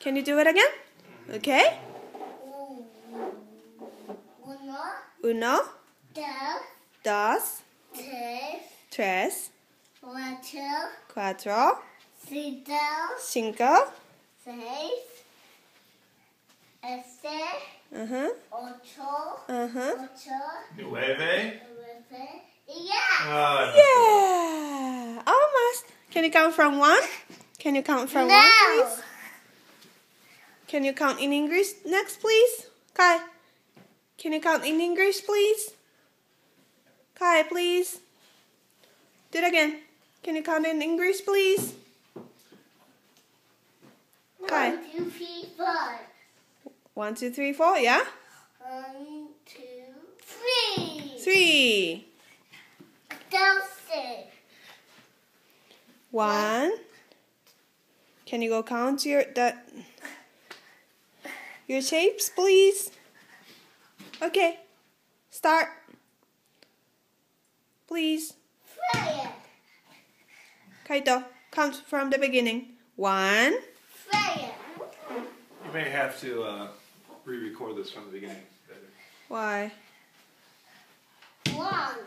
Can you do it again? Okay. Uno, dos, tres, cuatro, cinco, Nueve. Yeah, almost. Can you count from one? Can you count from one, please? Can you count in English next, please? Kai, can you count in English, please? Kai, please. Do it again. Can you count in English, please? Kai. 1, 2, 3, 4. 1, 2, 3, 4, yeah? 1, 2, 3. 3. Downstairs. 1. Can you go count your shapes, please? Okay. Start. Please. Freya. Kaito, count from the beginning. 1. Freya. You may have to re-record this from the beginning. Why? 1.